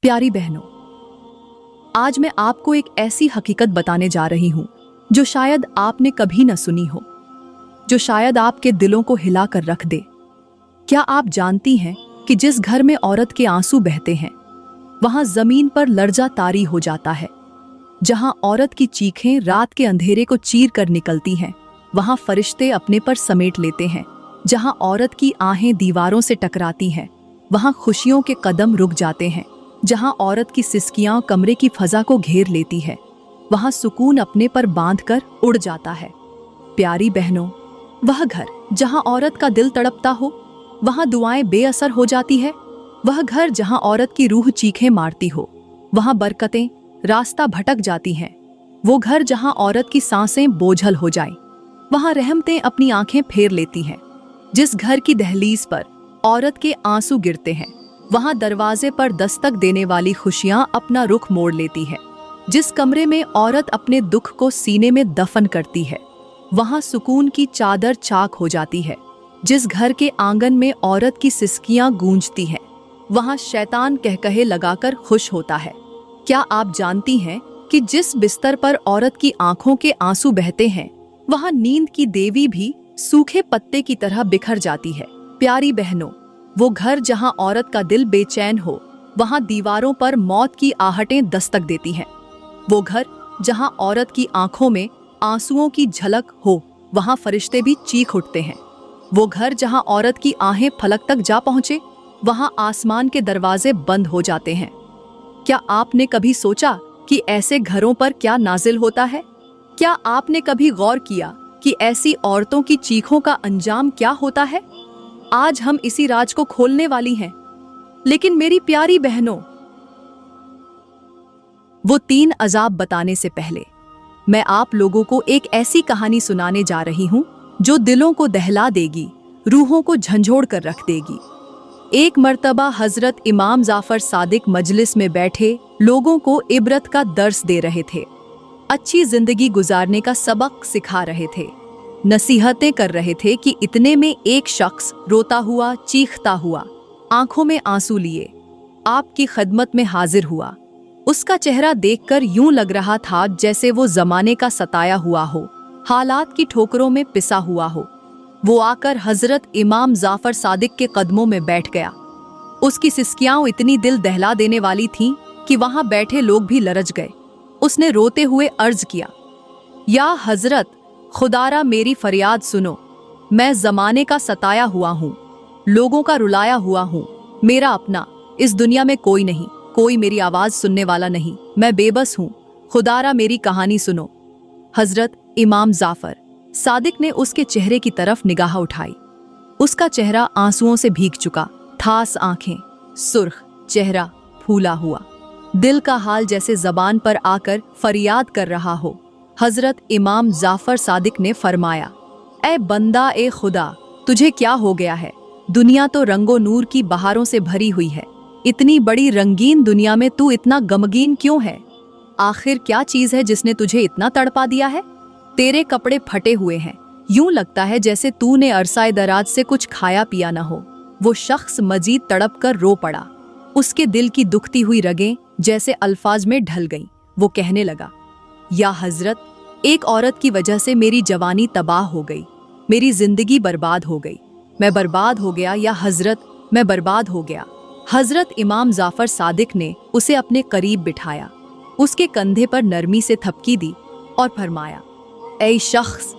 प्यारी बहनों, आज मैं आपको एक ऐसी हकीकत बताने जा रही हूं जो शायद आपने कभी न सुनी हो, जो शायद आपके दिलों को हिला कर रख दे। क्या आप जानती हैं कि जिस घर में औरत के आंसू बहते हैं वहां जमीन पर लर्जा तारी हो जाता है। जहां औरत की चीखें रात के अंधेरे को चीर कर निकलती हैं, वहां फरिश्ते अपने पर समेट लेते हैं। जहां औरत की आहें दीवारों से टकराती हैं, वहां खुशियों के कदम रुक जाते हैं। जहां औरत की सिसकियां कमरे की फजा को घेर लेती है, वहां सुकून अपने पर बांधकर उड़ जाता है। प्यारी बहनों, वह घर जहां औरत का दिल तड़पता हो, वहां दुआएं बेअसर हो जाती है। वह घर जहां औरत की रूह चीखें मारती हो, वहां बरकतें रास्ता भटक जाती हैं। वो घर जहां औरत की सांसें बोझल हो जाएं, वहां रहमतें अपनी आंखें फेर लेती हैं। जिस घर की दहलीज पर औरत के आंसू गिरते हैं, वहां दरवाजे पर दस्तक देने वाली खुशियां अपना रुख मोड़ लेती है। जिस कमरे में औरत अपने दुख को सीने में दफन करती है, वहां सुकून की चादर चाक हो जाती है। जिस घर के आंगन में औरत की सिसकियां गूंजती हैं, वहां शैतान कहकहे लगाकर खुश होता है। क्या आप जानती हैं कि जिस बिस्तर पर औरत की आंखों के आंसू बहते हैं, वहां नींद की देवी भी सूखे पत्ते की तरह बिखर जाती है। प्यारी बहनों, वो घर जहां औरत का दिल बेचैन हो, वहां दीवारों पर मौत की आहटें दस्तक देती हैं। वो घर जहां औरत की आंखों में आंसुओं की झलक हो, वहां फरिश्ते भी चीख उठते हैं। वो घर जहां औरत की आहें फलक तक जा पहुंचे, वहां आसमान के दरवाजे बंद हो जाते हैं। क्या आपने कभी सोचा कि ऐसे घरों पर क्या नाजिल होता है? क्या आपने कभी गौर किया कि ऐसी औरतों की चीखों का अंजाम क्या होता है? आज हम इसी राज को खोलने वाली हैं। लेकिन मेरी प्यारी बहनों, वो 3 अजाब बताने से पहले मैं आप लोगों को एक ऐसी कहानी सुनाने जा रही हूं जो दिलों को दहला देगी, रूहों को झंझोड़ कर रख देगी। एक मर्तबा हजरत इमाम जाफर सादिक मजलिस में बैठे लोगों को इबरत का दर्स दे रहे थे, अच्छी जिंदगी गुजारने का सबक सिखा रहे थे, नसीहतें कर रहे थे कि इतने में एक शख्स रोता हुआ, चीखता हुआ, आंखों में आंसू लिए आपकी खिदमत में हाजिर हुआ। उसका चेहरा देखकर यूं लग रहा था जैसे वो जमाने का सताया हुआ हो, हालात की ठोकरों में पिसा हुआ हो। वो आकर हजरत इमाम जाफर सादिक के कदमों में बैठ गया। उसकी सिसकियां इतनी दिल दहला देने वाली थीं कि वहां बैठे लोग भी लरज गए। उसने रोते हुए अर्ज किया, या हजरत, खुदारा मेरी फरियाद सुनो। मैं जमाने का सताया हुआ हूँ, लोगों का रुलाया हुआ हूँ। मेरा अपना इस दुनिया में कोई नहीं, कोई मेरी आवाज सुनने वाला नहीं। मैं बेबस हूँ, खुदारा मेरी कहानी सुनो। हजरत इमाम जाफर सादिक ने उसके चेहरे की तरफ निगाह उठाई। उसका चेहरा आंसुओं से भीग चुका, थास आंखें, सुर्ख चेहरा, फूला हुआ, दिल का हाल जैसे जबान पर आकर फरियाद कर रहा हो। हजरत इमाम जाफर सादिक ने फरमाया, ए बंदा, ए खुदा, तुझे क्या हो गया है? दुनिया तो रंगो नूर की बहारों से भरी हुई है। इतनी बड़ी रंगीन दुनिया में तू इतना गमगीन क्यों है? आखिर क्या चीज है जिसने तुझे इतना तड़पा दिया है? तेरे कपड़े फटे हुए हैं, यूं लगता है जैसे तूने अरसाए दराज से कुछ खाया पिया न हो। वो शख्स मजीद तड़प कर रो पड़ा। उसके दिल की दुखती हुई रगें जैसे अल्फाज में ढल गईं। वो कहने लगा, या हजरत, एक औरत की वजह से मेरी जवानी तबाह हो गई, मेरी जिंदगी बर्बाद हो गई। मैं बर्बाद हो गया, या हजरत, मैं बर्बाद हो गया। हजरत इमाम जाफर सादिक ने उसे अपने करीब बिठाया, उसके कंधे पर नरमी से थपकी दी और फरमाया, ऐ शख्स,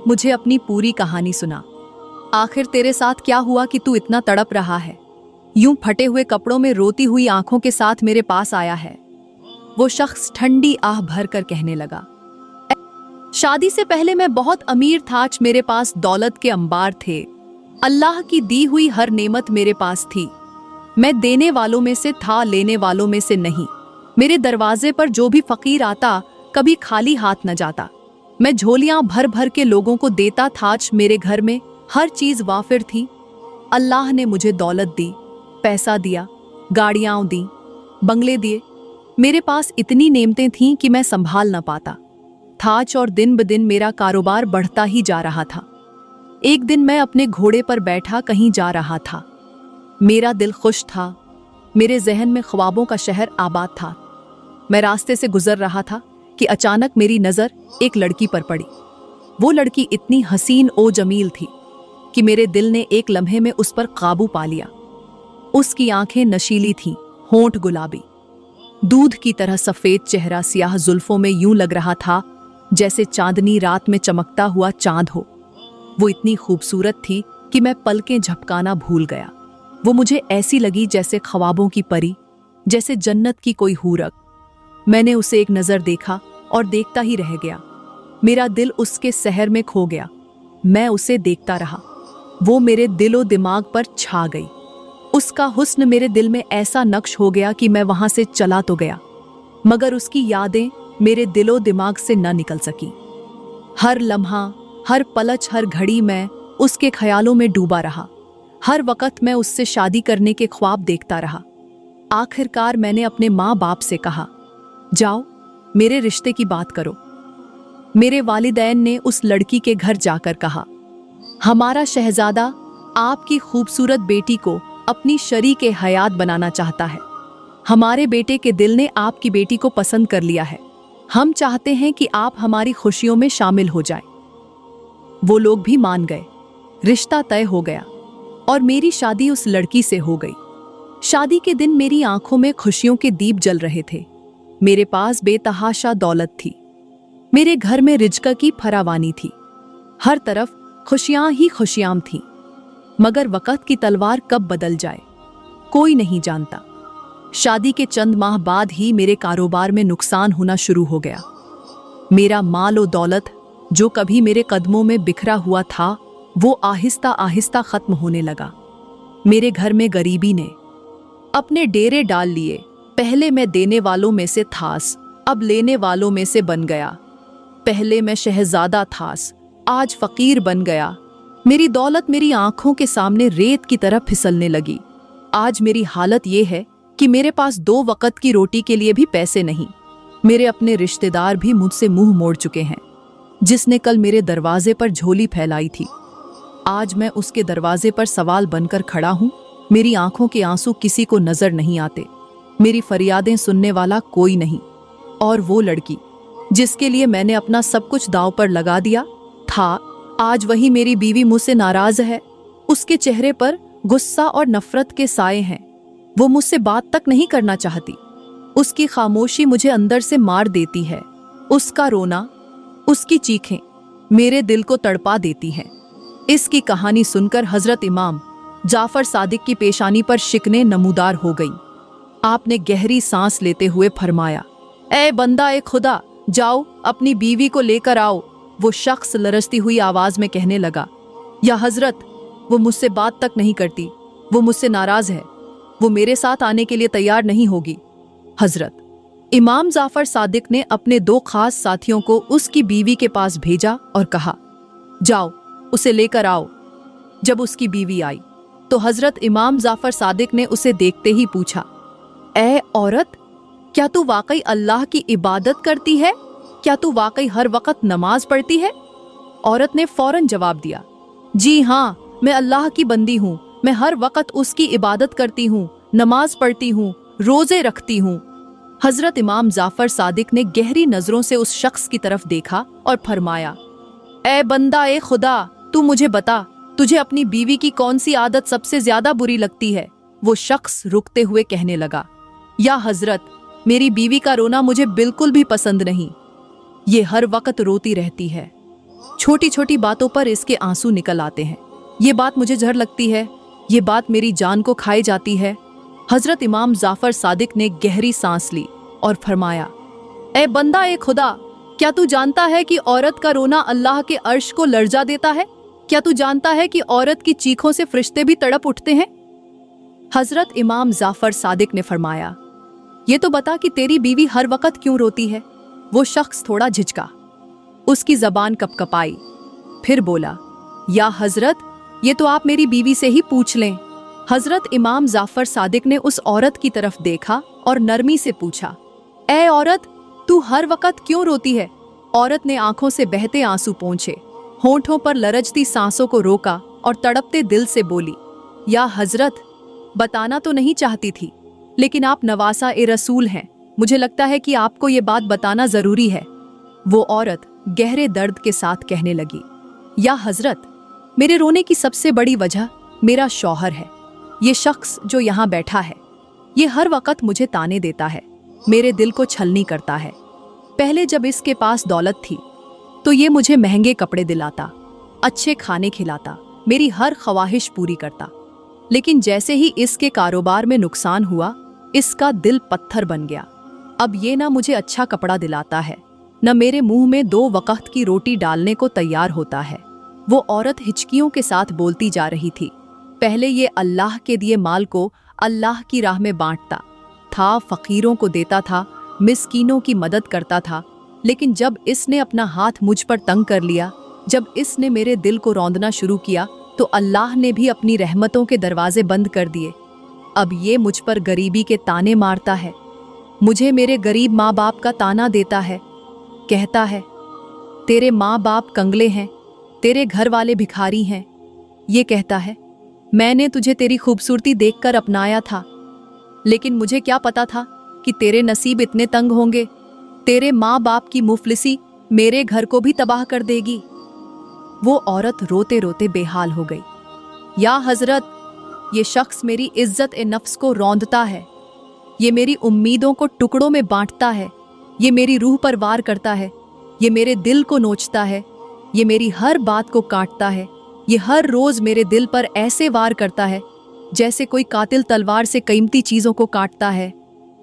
मुझे अपनी पूरी कहानी सुना। आखिर तेरे साथ क्या हुआ कि तू इतना तड़प रहा है? यूं फटे हुए कपड़ों में रोती हुई आंखों के साथ मेरे पास आया है। वो शख्स ठंडी आह भर कर कहने लगा, शादी से पहले मैं बहुत अमीर था, आज मेरे पास दौलत के अंबार थे। अल्लाह की दी हुई हर नेमत मेरे पास थी। मैं देने वालों में से था, लेने वालों में से नहीं। मेरे दरवाजे पर जो भी फकीर आता, कभी खाली हाथ न जाता। मैं झोलियां भर भर के लोगों को देता था। आज मेरे घर में हर चीज वाफिर थी। अल्लाह ने मुझे दौलत दी, पैसा दिया, गाड़ियां दी, बंगले दिए। मेरे पास इतनी नेमतें थीं कि मैं संभाल न पाता था, और दिन ब दिन मेरा कारोबार बढ़ता ही जा रहा था। एक दिन मैं अपने घोड़े पर बैठा कहीं जा रहा था। मेरा दिल खुश था, मेरे जहन में ख्वाबों का शहर आबाद था। मैं रास्ते से गुजर रहा था कि अचानक मेरी नज़र एक लड़की पर पड़ी। वो लड़की इतनी हसीन ओ जमील थी कि मेरे दिल ने एक लम्हे में उस पर काबू पा लिया। उसकी आंखें नशीली थीं, होंठ गुलाबी, दूध की तरह सफ़ेद चेहरा सियाह जुल्फों में यूं लग रहा था जैसे चांदनी रात में चमकता हुआ चांद हो। वो इतनी खूबसूरत थी कि मैं पलकें झपकाना भूल गया। वो मुझे ऐसी लगी जैसे ख्वाबों की परी, जैसे जन्नत की कोई हूरक। मैंने उसे एक नज़र देखा और देखता ही रह गया। मेरा दिल उसके सहर में खो गया। मैं उसे देखता रहा। वो मेरे दिलो दिमाग पर छा गई। उसका हुस्न मेरे दिल में ऐसा नक्श हो गया कि मैं वहां से चला तो गया, मगर उसकी यादें मेरे दिलो दिमाग से न निकल सकी। हर लम्हा, हर पलच, हर घड़ी मैं उसके ख्यालों में डूबा रहा। हर वक्त मैं उससे शादी करने के ख्वाब देखता रहा। आखिरकार मैंने अपने माँ बाप से कहा, जाओ मेरे रिश्ते की बात करो। मेरे वालिदैन ने उस लड़की के घर जाकर कहा, हमारा शहजादा आपकी खूबसूरत बेटी को अपनी शरीके हयात बनाना चाहता है। हमारे बेटे के दिल ने आपकी बेटी को पसंद कर लिया है। हम चाहते हैं कि आप हमारी खुशियों में शामिल हो जाएं। वो लोग भी मान गए। रिश्ता तय हो गया और मेरी शादी उस लड़की से हो गई। शादी के दिन मेरी आंखों में खुशियों के दीप जल रहे थे। मेरे पास बेतहाशा दौलत थी। मेरे घर में रिज़्क़ की फरावानी थी। हर तरफ खुशियां ही खुशियां थीं। मगर वक़्त की तलवार कब बदल जाए कोई नहीं जानता। शादी के चंद माह बाद ही मेरे कारोबार में नुकसान होना शुरू हो गया। मेरा माल और दौलत जो कभी मेरे कदमों में बिखरा हुआ था, वो आहिस्ता आहिस्ता खत्म होने लगा। मेरे घर में गरीबी ने अपने डेरे डाल लिए। पहले मैं देने वालों में से थास, अब लेने वालों में से बन गया। पहले मैं शहजादा थास, आज फकीर बन गया। मेरी दौलत मेरी आंखों के सामने रेत की तरह फिसलने लगी। आज मेरी हालत ये है कि मेरे पास 2 वक्त की रोटी के लिए भी पैसे नहीं। मेरे अपने रिश्तेदार भी मुझसे मुंह मोड़ चुके हैं। जिसने कल मेरे दरवाजे पर झोली फैलाई थी, आज मैं उसके दरवाजे पर सवाल बनकर खड़ा हूं। मेरी आंखों के आंसू किसी को नजर नहीं आते। मेरी फरियादें सुनने वाला कोई नहीं। और वो लड़की जिसके लिए मैंने अपना सब कुछ दांव पर लगा दिया था, आज वही मेरी बीवी मुझसे नाराज है। उसके चेहरे पर गुस्सा और नफरत के साए हैं। वो मुझसे बात तक नहीं करना चाहती। उसकी खामोशी मुझे अंदर से मार देती है। उसका रोना, उसकी चीखें मेरे दिल को तड़पा देती हैं। इसकी कहानी सुनकर हजरत इमाम जाफर सादिक की पेशानी पर शिकने नमूदार हो गई। आपने गहरी सांस लेते हुए फरमाया, ए बंदा ए खुदा, जाओ अपनी बीवी को लेकर आओ। वो शख्स लरजती हुई आवाज में कहने लगा, या हजरत, वो मुझसे बात तक नहीं करती। वो मुझसे नाराज है। वो मेरे साथ आने के लिए तैयार नहीं होगी। हजरत इमाम जाफर सादिक ने अपने 2 खास साथियों को उसकी बीवी के पास भेजा और कहा, जाओ उसे लेकर आओ। जब उसकी बीवी आई तो हजरत इमाम जाफर सादिक ने उसे देखते ही पूछा, ए औरत, क्या तू वाकई अल्लाह की इबादत करती है? क्या तू वाकई हर वक्त नमाज पढ़ती है? औरत ने फौरन जवाब दिया, जी हाँ, मैं अल्लाह की बंदी हूँ। मैं हर वक्त उसकी इबादत करती हूँ, नमाज पढ़ती हूँ, रोजे रखती हूँ। हजरत इमाम जाफर सादिक ने गहरी नजरों से उस शख्स की तरफ देखा और फरमाया, ए बंदा ए खुदा, तू मुझे बता, तुझे अपनी बीवी की कौन सी आदत सबसे ज्यादा बुरी लगती है? वो शख्स रुकते हुए कहने लगा, या हजरत, मेरी बीवी का रोना मुझे बिल्कुल भी पसंद नहीं। ये हर वक्त रोती रहती है। छोटी छोटी बातों पर इसके आंसू निकल आते हैं। ये बात मुझे जहर लगती है। ये बात मेरी जान को खाई जाती है। हजरत इमाम जाफर सादिक ने गहरी सांस ली और फरमाया, ए बंदा ए खुदा, क्या तू जानता है कि औरत का रोना अल्लाह के अर्श को लर्जा देता है? क्या तू जानता है कि औरत की चीखों से फरिश्ते भी तड़प उठते हैं? हजरत इमाम जाफर सादिक ने फरमाया, ये तो बता कि तेरी बीवी हर वक्त क्यों रोती है? वो शख्स थोड़ा झिझका, उसकी जबान कपकपाई, फिर बोला, या हजरत, ये तो आप मेरी बीवी से ही पूछ लें। हजरत इमाम जाफर सादिक ने उस औरत की तरफ देखा और नरमी से पूछा, ए औरत, तू हर वक्त क्यों रोती है? औरत ने आंखों से बहते आंसू पोंछे, होंठों पर लरजती सांसों को रोका और तड़पते दिल से बोली, या हजरत, बताना तो नहीं चाहती थी, लेकिन आप नवासा ए रसूल हैं, मुझे लगता है कि आपको ये बात बताना जरूरी है। वो औरत गहरे दर्द के साथ कहने लगी, या हजरत, मेरे रोने की सबसे बड़ी वजह मेरा शौहर है। ये शख्स जो यहाँ बैठा है, ये हर वक्त मुझे ताने देता है, मेरे दिल को छलनी करता है। पहले जब इसके पास दौलत थी तो ये मुझे महंगे कपड़े दिलाता, अच्छे खाने खिलाता, मेरी हर ख्वाहिश पूरी करता। लेकिन जैसे ही इसके कारोबार में नुकसान हुआ, इसका दिल पत्थर बन गया। अब ये ना मुझे अच्छा कपड़ा दिलाता है, न मेरे मुंह में 2 वक्त की रोटी डालने को तैयार होता है। वो औरत हिचकियों के साथ बोलती जा रही थी। पहले ये अल्लाह के दिए माल को अल्लाह की राह में बांटता था, फकीरों को देता था, मिस्कीनों की मदद करता था। लेकिन जब इसने अपना हाथ मुझ पर तंग कर लिया, जब इसने मेरे दिल को रौंदना शुरू किया, तो अल्लाह ने भी अपनी रहमतों के दरवाजे बंद कर दिए। अब ये मुझ पर गरीबी के ताने मारता है, मुझे मेरे गरीब माँ बाप का ताना देता है। कहता है, तेरे माँ बाप कंगले हैं, तेरे घर वाले भिखारी हैं। ये कहता है, मैंने तुझे तेरी खूबसूरती देखकर अपनाया था, लेकिन मुझे क्या पता था कि तेरे नसीब इतने तंग होंगे। तेरे माँ बाप की मुफलिसी मेरे घर को भी तबाह कर देगी। वो औरत रोते रोते बेहाल हो गई। या हजरत, ये शख्स मेरी इज्जत ए नफ्स को रौंदता है, ये मेरी उम्मीदों को टुकड़ों में बांटता है, ये मेरी रूह पर वार करता है, ये मेरे दिल को नोचता है, ये मेरी हर बात को काटता है, ये हर रोज मेरे दिल पर ऐसे वार करता है जैसे कोई कातिल तलवार से कीमती चीजों को काटता है।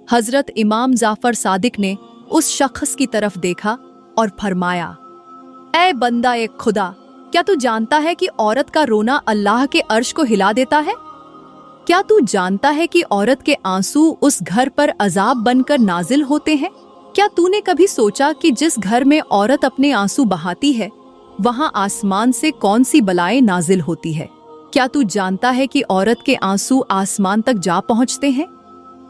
हजरत इमाम जाफर सादिक ने उस शख्स की तरफ देखा और फरमाया, ऐ बंदा ए खुदा, क्या तू जानता है कि औरत का रोना अल्लाह के अर्श को हिला देता है? क्या तू जानता है कि औरत के आंसू उस घर पर अजाब बनकर नाजिल होते हैं? क्या तूने कभी सोचा कि जिस घर में औरत अपने आंसू बहाती है, वहां आसमान से कौन सी बलाएं नाजिल होती है? क्या तू जानता है कि औरत के आंसू आसमान तक जा पहुंचते हैं?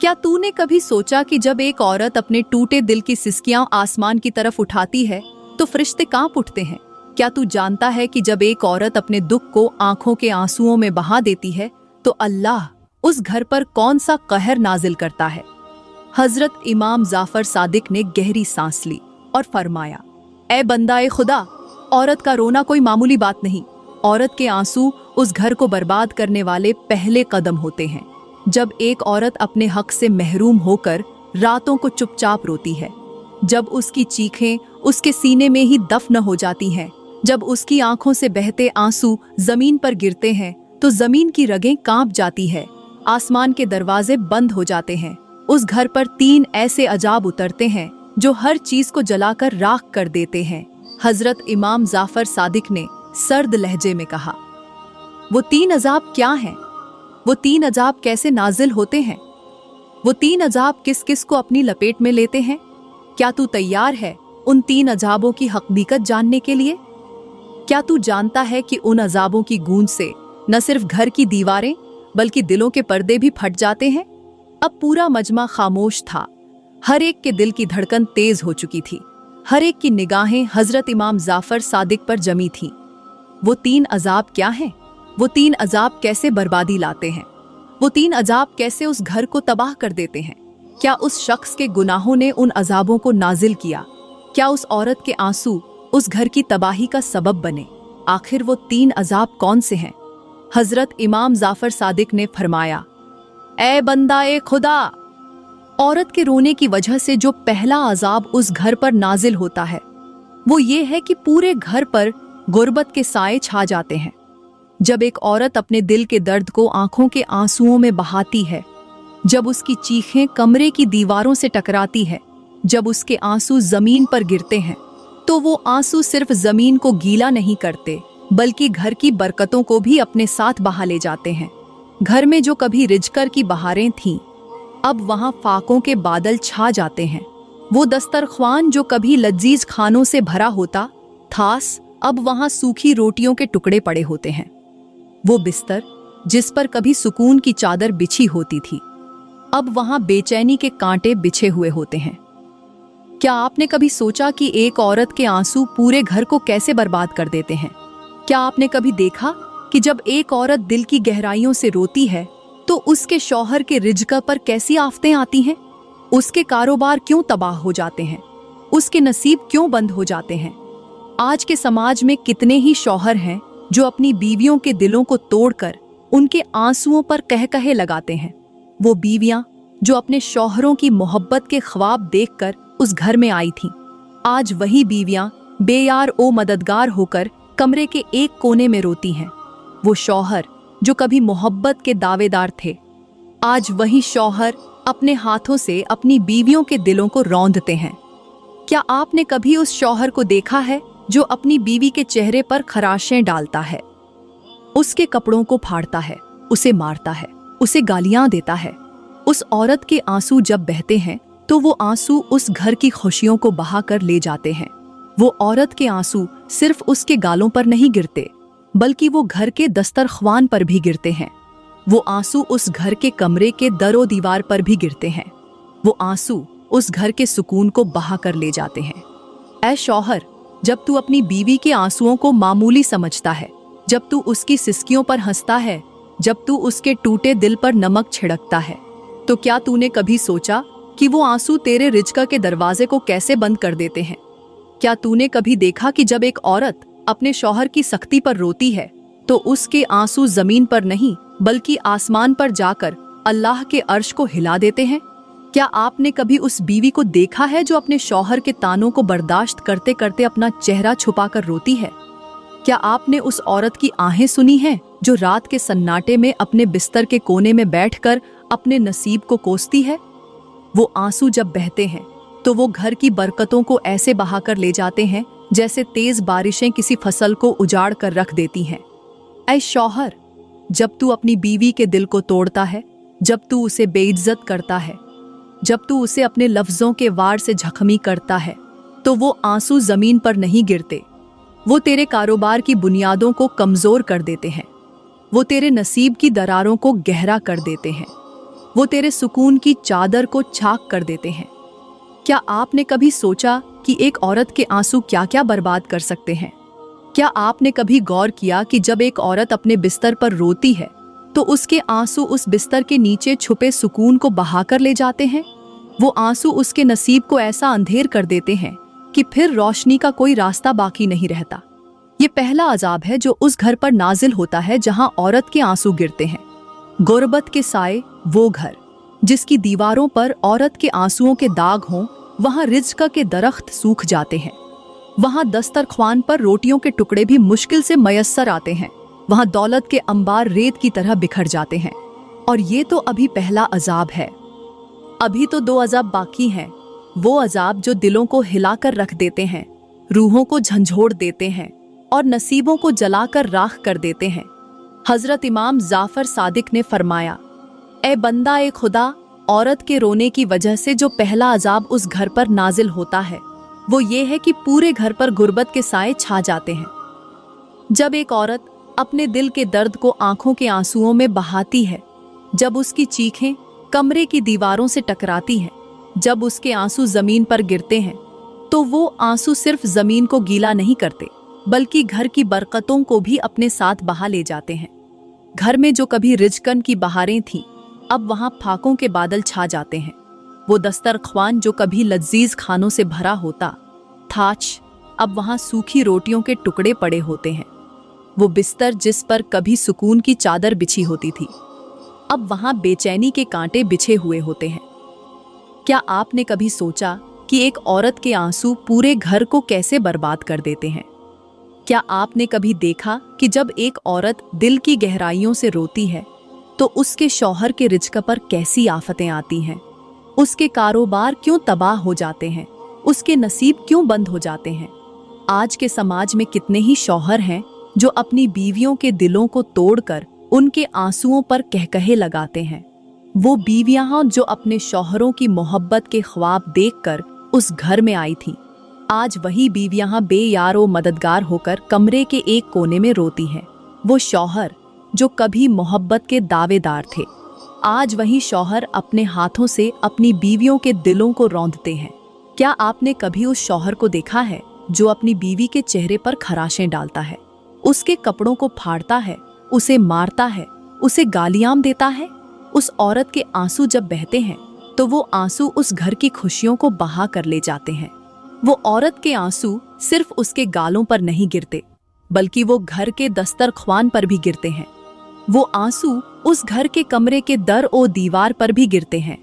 क्या तूने कभी सोचा कि जब एक औरत अपने टूटे दिल की सिसकियां आसमान की तरफ उठाती है तो फरिश्ते कांप उठते हैं? क्या तू जानता है कि जब एक औरत अपने दुख को आंखों के आंसुओं में बहा देती है तो अल्लाह उस घर पर कौन सा कहर नाजिल करता है? हजरत इमाम जाफर सादिक ने गहरी सांस ली और फरमाया, ऐ बंदा ए खुदा, औरत का रोना कोई मामूली बात नहीं। औरत के आंसू उस घर को बर्बाद करने वाले पहले कदम होते हैं। जब एक औरत अपने हक से महरूम होकर रातों को चुपचाप रोती है, जब उसकी चीखें उसके सीने में ही दफन हो जाती हैं, जब उसकी आंखों से बहते आंसू जमीन पर गिरते हैं तो जमीन की रगें कांप जाती है, आसमान के दरवाजे बंद हो जाते हैं। उस घर पर 3 ऐसे अजाब उतरते हैं जो हर चीज को जलाकर राख कर देते हैं। हजरत इमाम जाफर सादिक ने सर्द लहजे में कहा, वो 3 अजाब क्या हैं? वो 3 अजाब कैसे नाजिल होते हैं? वो 3 अजाब किस किस को अपनी लपेट में लेते हैं? क्या तू तैयार है उन 3 अजाबों की हकीकत जानने के लिए? क्या तू जानता है कि उन अजाबों की गूंज से न सिर्फ घर की दीवारें बल्कि दिलों के पर्दे भी फट जाते हैं? अब पूरा मजमा खामोश था। हर एक के दिल की धड़कन तेज हो चुकी थी, हर एक की निगाहें हजरत इमाम जाफर सादिक पर जमी थीं। वो 3 अजाब क्या हैं? वो 3 अजाब कैसे बर्बादी लाते हैं? वो 3 अजाब कैसे उस घर को तबाह कर देते हैं? क्या उस शख्स के गुनाहों ने उन अजाबों को नाजिल किया? क्या उस औरत के आंसू उस घर की तबाही का सबब बने? आखिर वो 3 अजाब कौन से हैं? हजरत इमाम जाफर सादिक ने फरमाया, ऐ बंदा ए खुदा, औरत के रोने की वजह से जो पहला अजाब उस घर पर नाजिल होता है वो ये है कि पूरे घर पर गुर्बत के साए छा जाते हैं। जब एक औरत अपने दिल के दर्द को आंखों के आंसुओं में बहाती है, जब उसकी चीखें कमरे की दीवारों से टकराती है, जब उसके आंसू जमीन पर गिरते हैं, तो वो आंसू सिर्फ जमीन को गीला नहीं करते बल्कि घर की बरकतों को भी अपने साथ बहा ले जाते हैं। घर में जो कभी रिजकर की बहारें थीं, अब वहां फाकों के बादल छा जाते हैं। वो दस्तरख्वान जो कभी लजीज खानों से भरा होता थास, अब वहां सूखी रोटियों के टुकड़े पड़े होते हैं। वो बिस्तर जिस पर कभी सुकून की चादर बिछी होती थी, अब वहां बेचैनी के कांटे बिछे हुए होते हैं। क्या आपने कभी सोचा कि एक औरत के आंसू पूरे घर को कैसे बर्बाद कर देते हैं? क्या आपने कभी देखा कि जब एक औरत दिल की गहराइयों से रोती है तो उसके शौहर के रिज़्क़ पर कैसी आफतें आती हैं? उसके कारोबार क्यों तबाह हो जाते हैं? उसके नसीब क्यों बंद हो जाते हैं? आज के समाज में कितने ही शौहर हैं जो अपनी बीवियों के दिलों को तोड़कर उनके आंसुओं पर कहकहे लगाते हैं। वो बीवियां जो अपने शौहरों की मोहब्बत के ख्वाब देखकर उस घर में आई थीं, आज वही बीवियां बेयार ओ मददगार होकर कमरे के एक कोने में रोती हैं। वो शौहर जो कभी मोहब्बत के दावेदार थे, आज वही शौहर अपने हाथों से अपनी बीवियों के दिलों को रौंदते हैं। क्या आपने कभी उस शौहर को देखा है जो अपनी बीवी के चेहरे पर खराशें डालता है, उसके कपड़ों को फाड़ता है, उसे मारता है, उसे गालियां देता है? उस औरत के आंसू जब बहते हैं तो वो आंसू उस घर की खुशियों को बहा कर ले जाते हैं। वो औरत के आंसू सिर्फ उसके गालों पर नहीं गिरते, बल्कि वो घर के दस्तरख्वान पर भी गिरते हैं। वो आंसू उस घर के कमरे के दरो दीवार पर भी गिरते हैं। वो आंसू उस घर के सुकून को बहा कर ले जाते हैं। ऐ शौहर, जब तू अपनी बीवी के आंसुओं को मामूली समझता है, जब तू उसकी सिसकियों पर हंसता है, जब तू उसके टूटे दिल पर नमक छिड़कता है, तो क्या तूने कभी सोचा कि वो आंसू तेरे रिज़्क़ के दरवाजे को कैसे बंद कर देते हैं? क्या तूने कभी देखा कि जब एक औरत अपने शौहर की सख्ती पर रोती है तो उसके आंसू जमीन पर नहीं बल्कि आसमान पर जाकर अल्लाह के अर्श को हिला देते हैं? क्या आपने कभी उस बीवी को देखा है जो अपने शौहर के तानों को बर्दाश्त करते करते अपना चेहरा छुपाकर रोती है? क्या आपने उस औरत की आहें सुनी हैं जो रात के सन्नाटे में अपने बिस्तर के कोने में बैठकर अपने नसीब को कोसती है? वो आंसू जब बहते हैं तो वो घर की बरकतों को ऐसे बहाकर ले जाते हैं जैसे तेज बारिशें किसी फसल को उजाड़ कर रख देती हैं। ऐ शौहर, जब तू अपनी बीवी के दिल को तोड़ता है, जब तू उसे बेइज्जत करता है, जब तू उसे अपने लफ्जों के वार से जख्मी करता है, तो वो आंसू जमीन पर नहीं गिरते, वो तेरे कारोबार की बुनियादों को कमजोर कर देते हैं। वो तेरे नसीब की दरारों को गहरा कर देते हैं। वो तेरे सुकून की चादर को छाक कर देते हैं। क्या आपने कभी सोचा कि एक औरत के आंसू क्या क्या बर्बाद कर सकते हैं? क्या आपने कभी गौर किया कि जब एक औरत अपने बिस्तर पर रोती है तो उसके आंसू उस बिस्तर के नीचे छुपे सुकून को बहाकर ले जाते हैं? वो आंसू उसके नसीब को ऐसा अंधेर कर देते हैं कि फिर रोशनी का कोई रास्ता बाकी नहीं रहता। ये पहला अजाब है जो उस घर पर नाजिल होता है जहां औरत के आंसू गिरते हैं। गुर्बत के साए वो घर जिसकी दीवारों पर औरत के आंसुओं के दाग हों, वहां रिज़्क़ के दरख्त सूख जाते हैं। वहां दस्तरख्वान पर रोटियों के टुकड़े भी मुश्किल से मयस्सर आते हैं। वहां दौलत के अंबार रेत की तरह बिखर जाते हैं। और ये तो अभी पहला अजाब है। अभी तो 2 अजाब बाकी हैं। वो अजाब जो दिलों को हिलाकर रख देते हैं, रूहों को झंझोड़ देते हैं और नसीबों को जलाकर राख कर देते हैं। हजरत इमाम जाफर सादिक ने फरमाया, ए बंदा ए खुदा, औरत के रोने की वजह से जो पहला अजाब उस घर पर नाजिल होता है वो ये है कि पूरे घर पर गुर्बत के साए छा जाते हैं। जब एक औरत अपने दिल के दर्द को आंखों के आंसुओं में बहाती है, जब उसकी चीखें कमरे की दीवारों से टकराती हैं, जब उसके आंसू जमीन पर गिरते हैं, तो वो आंसू सिर्फ जमीन को गीला नहीं करते बल्कि घर की बरकतों को भी अपने साथ बहा ले जाते हैं। घर में जो कभी रिज़्क़न की बहारें थीं, अब वहां फाकों के बादल छा जाते हैं। वो दस्तरख्वान जो कभी लजीज खानों से भरा होता थाच, अब वहां सूखी रोटियों के टुकड़े पड़े होते हैं। वो बिस्तर जिस पर कभी सुकून की चादर बिछी होती थी, अब वहां बेचैनी के कांटे बिछे हुए होते हैं। क्या आपने कभी सोचा कि एक औरत के आंसू पूरे घर को कैसे बर्बाद कर देते हैं? क्या आपने कभी देखा कि जब एक औरत दिल की गहराइयों से रोती है तो उसके शौहर के रिज़्क़ पर कैसी आफतें आती हैं? उसके कारोबार क्यों तबाह हो जाते हैं? उसके नसीब क्यों बंद हो जाते हैं? आज के समाज में कितने ही शौहर हैं जो अपनी बीवियों के दिलों को तोड़कर उनके आंसुओं पर कहकहे लगाते हैं। वो बीवियां जो अपने शौहरों की मोहब्बत के ख्वाब देखकर उस घर में आई थीं, आज वही बीवियां बेयारो मददगार होकर कमरे के एक कोने में रोती हैं। वो शौहर जो कभी मोहब्बत के दावेदार थे, आज वही शौहर अपने हाथों से अपनी बीवियों के दिलों को रौंदते हैं। क्या आपने कभी उस शौहर को देखा है जो अपनी बीवी के चेहरे पर खराशें डालता है, उसके कपड़ों को फाड़ता है, उसे मारता है, उसे गालियां देता है? उस औरत के आंसू जब बहते हैं तो वो आंसू उस घर की खुशियों को बहा कर ले जाते हैं। वो औरत के आंसू सिर्फ उसके गालों पर नहीं गिरते, बल्कि वो घर के दस्तरख्वान पर भी गिरते हैं। वो आंसू उस घर के कमरे के दर और दीवार पर भी गिरते हैं।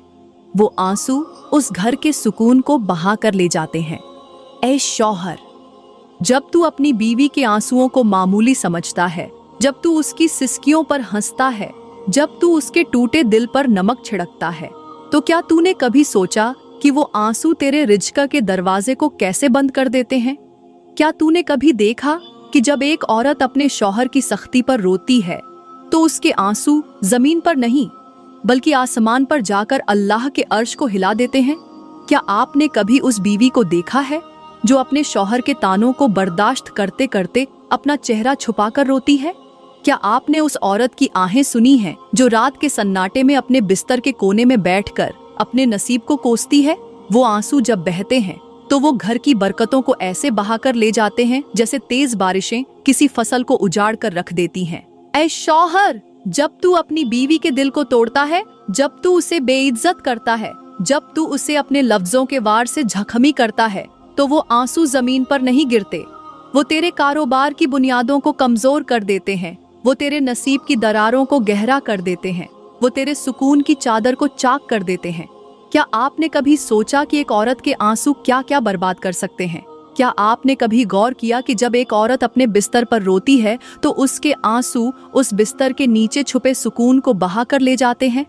वो आंसू उस घर के सुकून को बहा कर ले जाते हैं। ऐ शौहर, जब तू अपनी बीवी के आंसुओं को मामूली समझता है, जब तू उसकी सिसकियों पर हंसता है, जब तू उसके टूटे दिल पर नमक छिड़कता है, तो क्या तूने कभी सोचा कि वो आंसू तेरे रिज्क के दरवाजे को कैसे बंद कर देते हैं? क्या तूने कभी देखा कि जब एक औरत अपने शौहर की सख्ती पर रोती है तो उसके आंसू जमीन पर नहीं बल्कि आसमान पर जाकर अल्लाह के अर्श को हिला देते हैं? क्या आपने कभी उस बीवी को देखा है जो अपने शौहर के तानों को बर्दाश्त करते करते अपना चेहरा छुपाकर रोती है? क्या आपने उस औरत की आहें सुनी हैं जो रात के सन्नाटे में अपने बिस्तर के कोने में बैठकर अपने नसीब को कोसती है? वो आंसू जब बहते हैं तो वो घर की बरकतों को ऐसे बहाकर ले जाते हैं जैसे तेज बारिशें किसी फसल को उजाड़ कर रख देती हैं। ऐ शौहर, जब तू अपनी बीवी के दिल को तोड़ता है, जब तू उसे बेइज्जत करता है, जब तू उसे अपने लफ्जों के वार से झखमी करता है, तो वो आंसू जमीन पर नहीं गिरते। वो तेरे कारोबार की बुनियादों को कमजोर कर देते हैं। वो तेरे नसीब की दरारों को गहरा कर देते हैं। वो तेरे सुकून की चादर को चाक कर देते हैं। क्या आपने कभी सोचा कि एक औरत के आंसू क्या क्या बर्बाद कर सकते हैं? क्या आपने कभी गौर किया कि जब एक औरत अपने बिस्तर पर रोती है तो उसके आंसू उस बिस्तर के नीचे छुपे सुकून को बहा कर ले जाते हैं?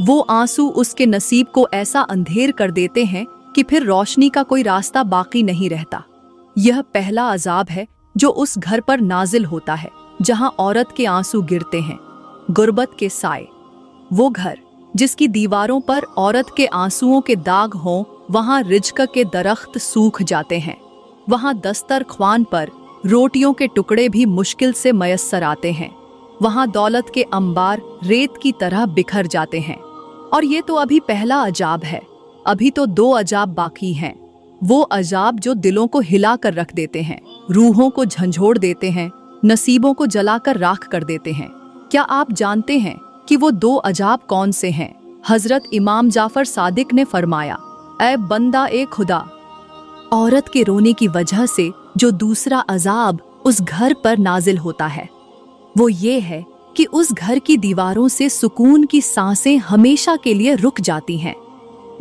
वो आंसू उसके नसीब को ऐसा अंधेर कर देते हैं कि फिर रोशनी का कोई रास्ता बाकी नहीं रहता। यह पहला अजाब है जो उस घर पर नाजिल होता है जहां औरत के आंसू गिरते हैं। गुर्बत के साए। वो घर जिसकी दीवारों पर औरत के आंसुओं के दाग हों, वहां रिज्क के दरख्त सूख जाते हैं। वहां दस्तरख्वान पर रोटियों के टुकड़े भी मुश्किल से मयस्सर आते हैं। वहां दौलत के अंबार रेत की तरह बिखर जाते हैं। और ये तो अभी पहला अजाब है। अभी तो 2 अजाब बाकी हैं। वो अजाब जो दिलों को हिला कर रख देते हैं, रूहों को झंझोड़ देते हैं, नसीबों को जलाकर राख कर देते हैं। क्या आप जानते हैं कि वो 2 अजाब कौन से हैं? हजरत इमाम जाफर सादिक ने फरमाया, ऐ बंदा ए खुदा, औरत के रोने की वजह से जो दूसरा अजाब उस घर पर नाजिल होता है वो ये है कि उस घर की दीवारों से सुकून की सांसें हमेशा के लिए रुक जाती हैं।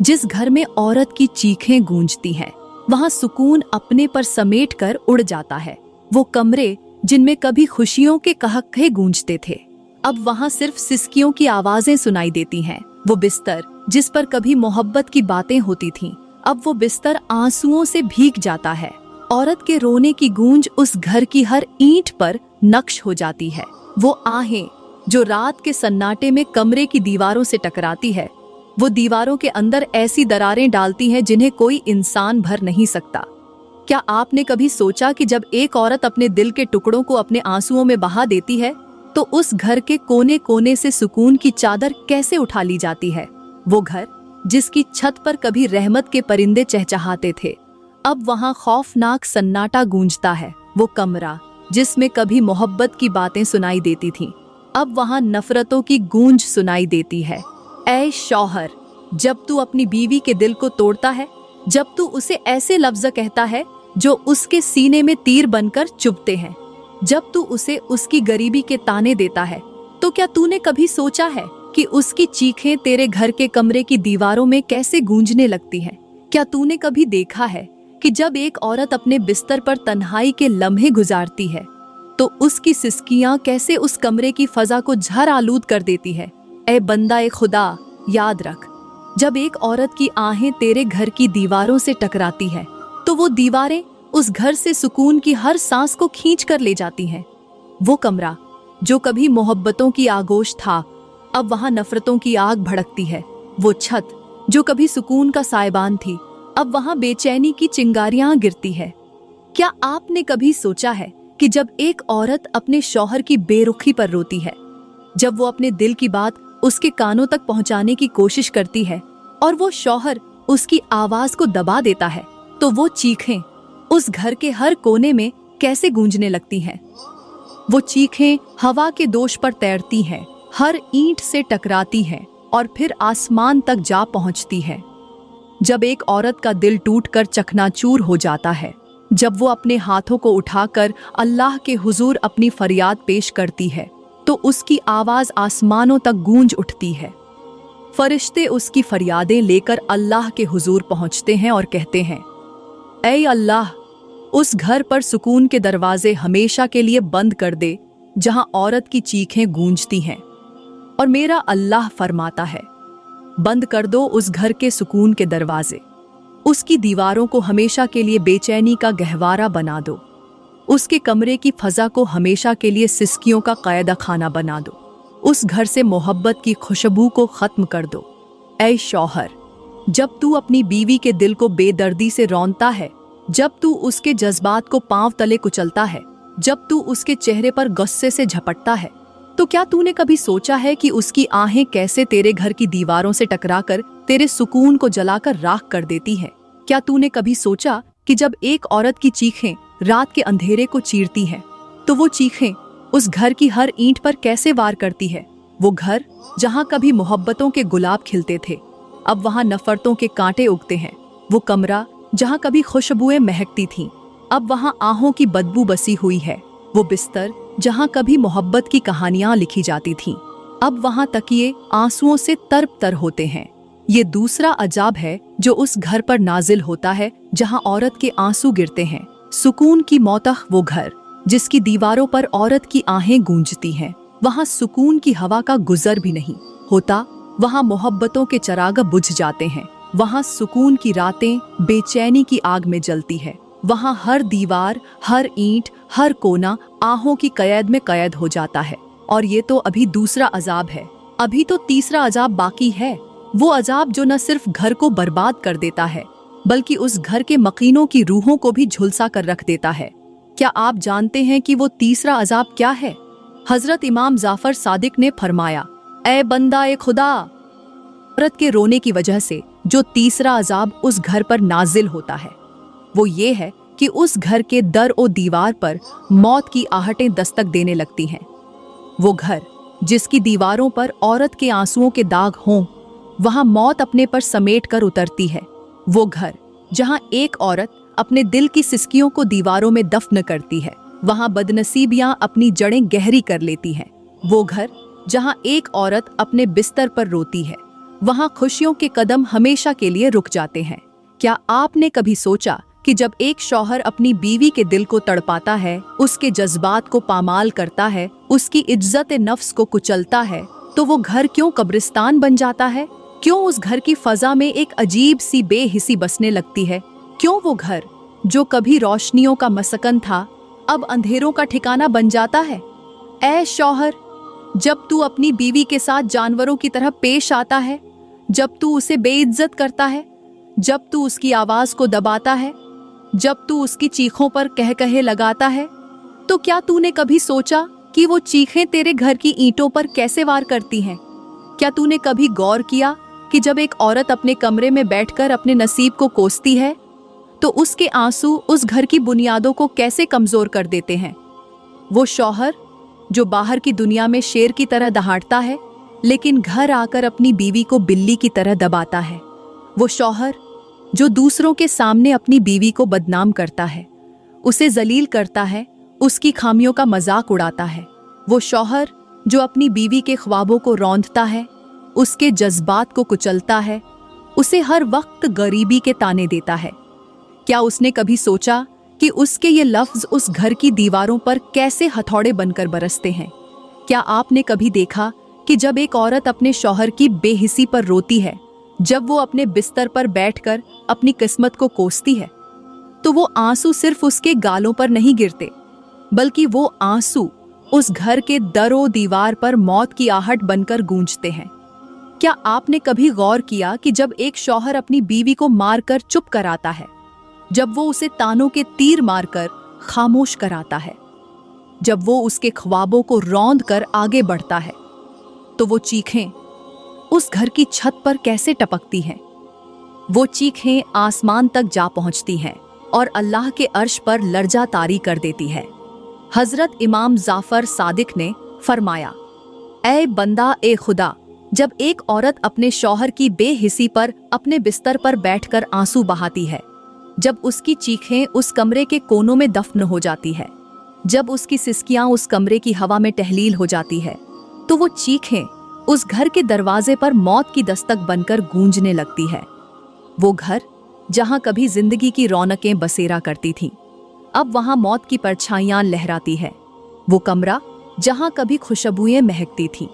जिस घर में औरत की चीखें गूंजती हैं, वहां सुकून अपने पर समेट कर उड़ जाता है। वो कमरे जिनमें कभी खुशियों के कहके गूंजते थे, अब वहां सिर्फ सिसकियों की आवाजें सुनाई देती हैं। वो बिस्तर जिस पर कभी मोहब्बत की बातें होती थीं, अब वो बिस्तर आंसुओं से भीग जाता है। औरत के रोने की गूंज उस घर की हर ईंट पर नक्श हो जाती है। वो आहें जो रात के सन्नाटे में कमरे की दीवारों से टकराती है, वो दीवारों के अंदर ऐसी दरारें डालती हैं जिन्हें कोई इंसान भर नहीं सकता। क्या आपने कभी सोचा कि जब एक औरत अपने दिल के टुकड़ों को अपने आंसुओं में बहा देती है तो उस घर के कोने कोने से सुकून की चादर कैसे उठा ली जाती है? वो घर जिसकी छत पर कभी रहमत के परिंदे चहचहाते थे, अब वहां खौफनाक सन्नाटा गूंजता है। वो कमरा जिसमें कभी मोहब्बत की बातें सुनाई देती थीं, अब वहां नफरतों की गूंज सुनाई देती है। ऐ शौहर, जब तू अपनी बीवी के दिल को तोड़ता है, जब तू उसे ऐसे लफ्ज कहता है जो उसके सीने में तीर बनकर चुभते हैं, जब तू उसे उसकी गरीबी के ताने देता है, तो क्या तूने कभी सोचा है कि उसकी चीखें तेरे घर के कमरे की दीवारों में कैसे गूंजने लगती हैं? क्या तूने कभी देखा है कि जब एक औरत अपने बिस्तर पर तन्हाई के लम्हे गुजारती है तो उसकी सिसकियां कैसे उस कमरे की फजा को झर आलूद कर देती है? ऐ बंदा ए खुदा, याद रख, जब एक औरत की आहें तेरे घर की दीवारों से टकराती है तो वो दीवारें उस घर से सुकून की हर सांस को खींच कर ले जाती हैं। वो कमरा जो कभी मोहब्बतों की आगोश था, अब वहां नफरतों की आग भड़कती है। वो छत जो कभी सुकून का सायबान थी, अब वहां बेचैनी की चिंगारियां गिरती है। क्या आपने कभी सोचा है कि जब एक औरत अपने शौहर की बेरुखी पर रोती है, जब वो अपने दिल की बात उसके कानों तक पहुंचाने की कोशिश करती है और वो शौहर उसकी आवाज को दबा देता है, तो वो चीखें उस घर के हर कोने में कैसे गूंजने लगती हैं? वो चीखें हवा के दोष पर तैरती हैं, हर ईंट से टकराती है और फिर आसमान तक जा पहुंचती है। जब एक औरत का दिल टूटकर चकनाचूर हो जाता है, जब वो अपने हाथों को उठाकर अल्लाह के हुजूर अपनी फरियाद पेश करती है, तो उसकी आवाज आसमानों तक गूंज उठती है। फरिश्ते उसकी फरियादें लेकर अल्लाह के हुजूर पहुंचते हैं और कहते हैं, ऐ अल्लाह, उस घर पर सुकून के दरवाजे हमेशा के लिए बंद कर दे जहां औरत की चीखें गूंजती हैं। और मेरा अल्लाह फरमाता है, बंद कर दो उस घर के सुकून के दरवाजे, उसकी दीवारों को हमेशा के लिए बेचैनी का गहवारा बना दो, उसके कमरे की फजा को हमेशा के लिए सिसकियों का क़ैदा खाना बना दो, उस घर से मोहब्बत की खुशबू को ख़त्म कर दो। ऐ शौहर, जब तू अपनी बीवी के दिल को बेदर्दी से रौंदता है, जब तू उसके जज्बात को पांव तले कुचलता है, जब तू उसके चेहरे पर गुस्से से झपटता है, तो क्या तूने कभी सोचा है कि उसकी आहें कैसे तेरे घर की दीवारों से टकराकर तेरे सुकून को जलाकर राख कर देती है? क्या तूने कभी सोचा कि जब एक औरत की चीखें रात के अंधेरे को चीरती हैं, तो वो चीखें उस घर की हर ईंट पर कैसे वार करती है? वो घर जहां कभी मोहब्बतों के गुलाब खिलते थे, अब वहां नफरतों के कांटे उगते हैं। वो कमरा जहां कभी खुशबुएं महकती थीं, अब वहां आहों की बदबू बसी हुई है। वो बिस्तर जहां कभी मोहब्बत की कहानियां लिखी जाती थीं, अब वहां तकिए आंसुओं से तरबतर होते हैं। ये दूसरा अजाब है जो उस घर पर नाजिल होता है जहां औरत के आंसू गिरते हैं। सुकून की मौतह वो घर जिसकी दीवारों पर औरत की आहें गूंजती हैं, वहां सुकून की हवा का गुजर भी नहीं होता। वहां मोहब्बतों के चराग बुझ जाते हैं, वहां सुकून की रातें बेचैनी की आग में जलती है। वहां हर दीवार, हर ईंट, हर कोना आहों की कैद में कैद हो जाता है। और ये तो अभी दूसरा अजाब है, अभी तो तीसरा अजाब बाकी है। वो अजाब जो न सिर्फ घर को बर्बाद कर देता है, बल्कि उस घर के मकीनों की रूहों को भी झुलसा कर रख देता है। क्या आप जानते हैं कि वो तीसरा अजाब क्या है? हजरत इमाम जाफर सादिक ने फरमाया, ऐ बंदा ए खुदा, औरत के रोने की वजह से जो तीसरा अजाब उस घर पर नाजिल होता है, वो ये है कि उस घर के दर और दीवार पर मौत की आहटें दस्तक देने लगती हैं। वो घर जिसकी दीवारों पर औरत के आंसुओं के दाग हों, वहां मौत अपने पर समेट कर उतरती है। वो घर जहां एक औरत अपने दिल की सिसकियों को दीवारों में दफन करती है, वहां बदनसीबियां अपनी जड़ें गहरी कर लेती हैं। वो घर जहां एक औरत अपने बिस्तर पर रोती है, वहां खुशियों के कदम हमेशा के लिए रुक जाते हैं। क्या आपने कभी सोचा कि जब एक शौहर अपनी बीवी के दिल को तड़पाता है, उसके जज्बात को पामाल करता है, उसकी इज्जत नफ्स को कुचलता है, तो वो घर क्यों कब्रिस्तान बन जाता है? क्यों उस घर की फजा में एक अजीब सी बेहिसी बसने लगती है? क्यों वो घर जो कभी रोशनियों का मसकन था, अब अंधेरों का ठिकाना बन जाता है? ऐ शौहर, जब तू अपनी बीवी के साथ जानवरों की तरह पेश आता है, जब तू उसे बेइज्जत करता है, जब तू उसकी आवाज को दबाता है, जब तू उसकी चीखों पर कह कहे लगाता है, तो क्या तूने कभी सोचा कि वो चीखें तेरे घर की ईंटों पर कैसे वार करती हैं? क्या तूने कभी गौर किया कि जब एक औरत अपने कमरे में बैठकर अपने नसीब को कोसती है, तो उसके आंसू उस घर की बुनियादों को कैसे कमजोर कर देते हैं? वो शौहर जो बाहर की दुनिया में शेर की तरह दहाड़ता है, लेकिन घर आकर अपनी बीवी को बिल्ली की तरह दबाता है। वो शौहर जो दूसरों के सामने अपनी बीवी को बदनाम करता है, उसे जलील करता है, उसकी खामियों का मजाक उड़ाता है। वो शौहर जो अपनी बीवी के ख्वाबों को रौंदता है, उसके जज्बात को कुचलता है, उसे हर वक्त गरीबी के ताने देता है। क्या उसने कभी सोचा कि उसके ये लफ्ज उस घर की दीवारों पर कैसे हथौड़े बनकर बरसते हैं? क्या आपने कभी देखा कि जब एक औरत अपने शौहर की बेहिसी पर रोती है, जब वो अपने बिस्तर पर बैठकर अपनी किस्मत को कोसती है, तो वो आंसू सिर्फ उसके गालों पर नहीं गिरते, बल्कि वो आंसू उस घर के दरो दीवार पर मौत की आहट बनकर गूंजते हैं। क्या आपने कभी गौर किया कि जब एक शौहर अपनी बीवी को मारकर चुप कराता है, जब वो उसे तानों के तीर मारकर खामोश कराता है, जब वो उसके ख्वाबों को रौंद कर आगे बढ़ता है, तो वो चीखें उस घर की छत पर कैसे टपकती हैं? वो चीखें आसमान तक जा पहुंचती हैं और अल्लाह के अर्श पर लर्जा तारी कर देती है। हजरत इमाम जाफर सादिक ने फरमाया, ऐ बंदा ए खुदा, जब एक औरत अपने शौहर की बेहिसी पर अपने बिस्तर पर बैठकर आंसू बहाती है, जब उसकी चीखें उस कमरे के कोनों में दफन हो जाती है, जब उसकी सिसकियां उस कमरे की हवा में टहलील हो जाती है, तो वो चीखें उस घर के दरवाजे पर मौत की दस्तक बनकर गूंजने लगती है। वो घर जहां कभी जिंदगी की रौनकें बसेरा करती थीं, अब वहां मौत की परछाइयां लहराती है। वो कमरा जहां कभी खुशबुएं महकती थीं,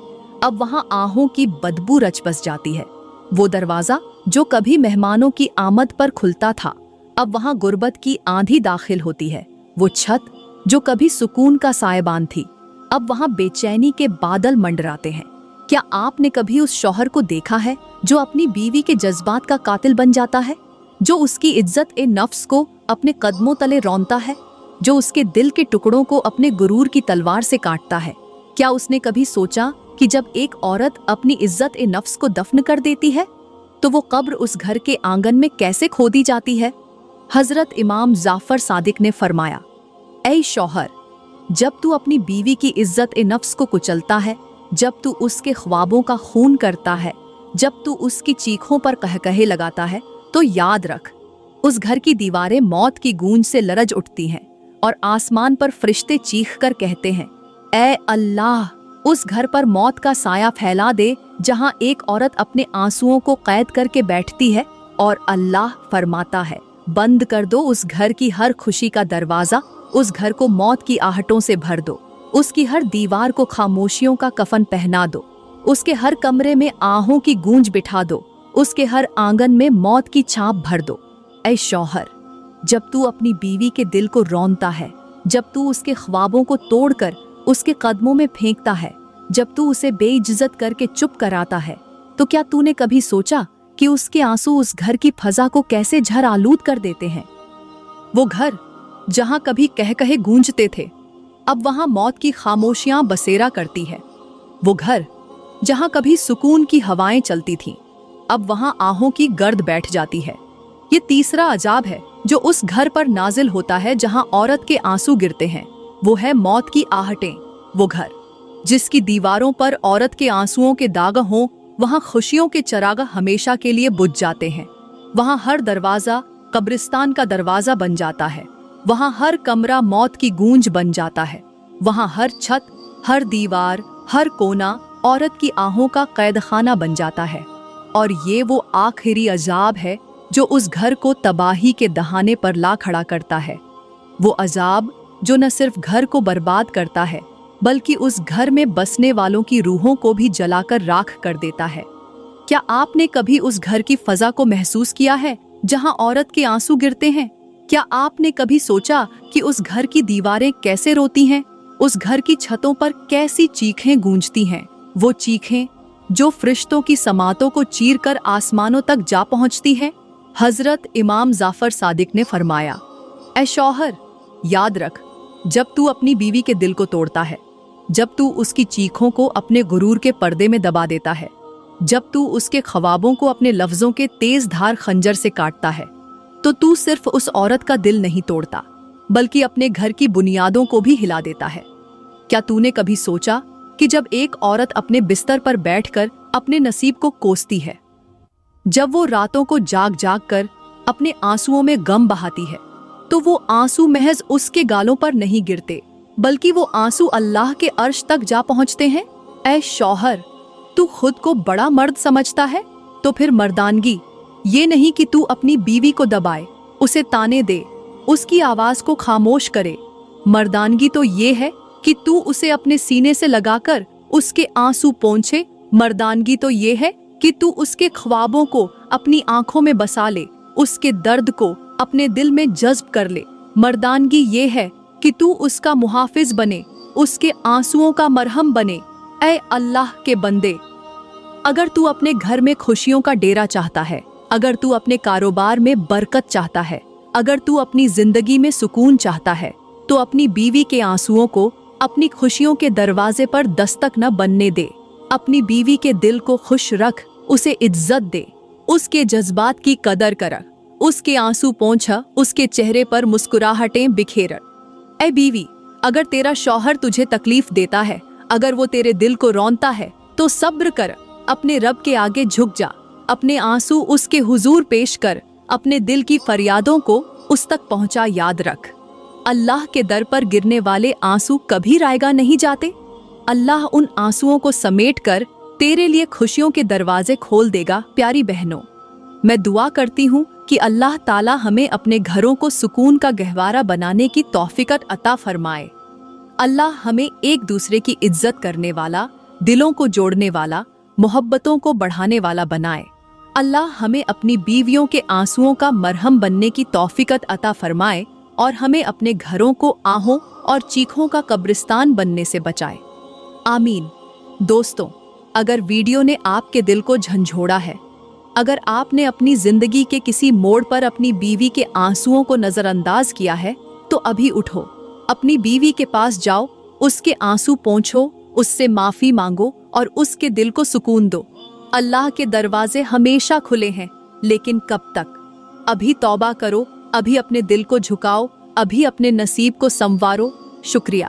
अब वहां आहों की बदबू रच बस जाती है। वो दरवाजा जो कभी मेहमानों की आमद पर खुलता था, अब वहां गुर्बत की आंधी दाखिल होती है। वो छत जो कभी सुकून का सायबान थी, अब वहां बेचैनी के बादल मंडराते हैं। क्या आपने कभी उस शौहर को देखा है जो अपनी बीवी के जज्बात का कातिल बन जाता है, जो उसकी इज्जत ए नफ्स को अपने कदमों तले रौंदता है, जो उसके दिल के टुकड़ों को अपने गुरूर की तलवार से काटता है? क्या उसने कभी सोचा कि जब एक औरत अपनी इज्जत ए नफ्स को दफन कर देती है, तो वो कब्र उस घर के आंगन में कैसे खोदी जाती है? हजरत इमाम जाफर सादिक ने फरमाया, ऐ शौहर, जब तू अपनी बीवी की इज्जत ए नफ्स को कुचलता है, जब तू उसके ख्वाबों का खून करता है, जब तू उसकी चीखों पर कहकहे लगाता है, तो याद रख, उस घर की दीवारें मौत की गूंज से लरज उठती हैं और आसमान पर फरिश्ते चीख कर कहते हैं, ऐ अल्लाह, उस घर पर मौत का साया फैला दे जहां एक औरत अपने आंसुओं को कैद करके बैठती है और अल्लाह फरमाता है, बंद कर दो उस घर की हर खुशी का दरवाजा, उस घर को मौत की आहटों से भर दो, उसकी हर दीवार को खामोशियों का कफन पहना दो, उसके हर कमरे में आहों की गूंज बिठा दो, उसके हर आंगन में मौत की छाप भर दो। ऐ शौहर, जब तू अपनी बीवी के दिल को रौंदता है, जब तू उसके ख्वाबों को तोड़कर उसके कदमों में फेंकता है, जब तू उसे बेइज्जत करके चुप कराता है, तो क्या तूने कभी सोचा कि उसके आंसू उस घर की फजा को कैसे झर आलूद कर देते हैं? वो घर जहां कभी कहकहे गूंजते थे, अब वहां मौत की खामोशियां बसेरा करती है। वो घर जहां कभी सुकून की हवाएं चलती थीं, अब वहां आहों की गर्द बैठ जाती है। ये तीसरा अजाब है जो उस घर पर नाजिल होता है जहां औरत के आंसू गिरते हैं। वो है मौत की आहटें। वो घर जिसकी दीवारों पर औरत के आंसुओं के दाग हों, वहां खुशियों के चराग हमेशा के लिए बुझ जाते हैं। वहां हर दरवाजा कब्रिस्तान का दरवाजा बन जाता है। वहां हर कमरा मौत की गूंज बन जाता है। वहां हर छत, हर दीवार, हर कोना औरत की आहों का कैदखाना बन जाता है। और ये वो आखिरी अजाब है जो उस घर को तबाही के दहाने पर ला खड़ा करता है। वो अजाब जो न सिर्फ घर को बर्बाद करता है, बल्कि उस घर में बसने वालों की रूहों को भी जलाकर राख कर देता है। क्या आपने कभी उस घर की फजा को महसूस किया है जहां औरत के आंसू गिरते हैं? क्या आपने कभी सोचा कि उस घर की दीवारें कैसे रोती हैं, उस घर की छतों पर कैसी चीखें गूंजती हैं? वो चीखें जो फरिश्तों की समातों को चीरकर आसमानों तक जा पहुंचती हैं। हजरत इमाम जाफर सादिक ने फरमाया, ऐ शौहर, याद रख, जब तू अपनी बीवी के दिल को तोड़ता है, जब तू उसकी चीखों को अपने गुरूर के पर्दे में दबा देता है, जब तू उसके ख्वाबों को अपने लफ्जों के तेज धार खंजर से काटता है, तो तू सिर्फ उस औरत का दिल नहीं तोड़ता, बल्कि अपने घर की बुनियादों को भी हिला देता है। क्या तूने कभी सोचा कि जब एक औरत अपने बिस्तर पर बैठकर अपने नसीब को कोसती है, जब वो रातों को जाग जाग कर अपने आंसुओं में गम बहाती है, तो वो आंसू महज उसके गालों पर नहीं गिरते, बल्कि वो आंसू अल्लाह के अर्श तक जा पहुंचते हैं। ऐ शौहर, तू खुद को बड़ा मर्द समझता है, तो फिर मर्दानगी ये नहीं कि तू अपनी बीवी को दबाए, उसे ताने दे, उसकी आवाज को खामोश करे। मर्दानगी तो ये है कि तू उसे अपने सीने से लगाकर उसके आंसू पोंछे। मर्दानगी तो ये है कि तू उसके ख्वाबों को अपनी आंखों में बसा ले, उसके दर्द को अपने दिल में जज्ब कर ले। मर्दानगी ये है कि तू उसका मुहाफिज बने, उसके आंसुओं का मरहम बने। ऐ अल्लाह के बंदे, अगर तू अपने घर में खुशियों का डेरा चाहता है, अगर तू अपने कारोबार में बरकत चाहता है, अगर तू अपनी जिंदगी में सुकून चाहता है, तो अपनी बीवी के आंसुओं को अपनी खुशियों के दरवाजे पर दस्तक न बनने दे। अपनी बीवी के दिल को खुश रख, उसे इज्जत दे, उसके जज्बात की कदर कर, उसके आंसू पोंछा, उसके चेहरे पर मुस्कुराहटें बिखेर। ऐ बीवी, अगर तेरा शौहर तुझे तकलीफ देता है, अगर वो तेरे दिल को रौंदता है तो सब्र कर, अपने रब के आगे झुक जा, अपने आंसू उसके हुजूर पेश कर, अपने दिल की फरियादों को उस तक पहुंचा, याद रख अल्लाह के दर पर गिरने वाले आंसू कभी रायगा नहीं जाते। अल्लाह उन आंसुओं को समेट कर तेरे लिए खुशियों के दरवाजे खोल देगा। प्यारी बहनों, मैं दुआ करती हूँ कि अल्लाह ताला हमें अपने घरों को सुकून का गहवारा बनाने की तौफीकत अता फरमाए। अल्लाह हमें एक दूसरे की इज्जत करने वाला, दिलों को जोड़ने वाला, मोहब्बतों को बढ़ाने वाला बनाए। अल्लाह हमें अपनी बीवियों के आंसुओं का मरहम बनने की तौफीकत अता फरमाए और हमें अपने घरों को आहों और चीखों का कब्रिस्तान बनने से बचाए। आमीन। दोस्तों, अगर वीडियो ने आपके दिल को झंझोड़ा है, अगर आपने अपनी जिंदगी के किसी मोड़ पर अपनी बीवी के आंसुओं को नजरअंदाज किया है, तो अभी उठो, अपनी बीवी के पास जाओ, उसके आंसू पोंछो, उससे माफी मांगो और उसके दिल को सुकून दो। अल्लाह के दरवाजे हमेशा खुले हैं, लेकिन कब तक? अभी तौबा करो, अभी अपने दिल को झुकाओ, अभी अपने नसीब को संवारो। शुक्रिया।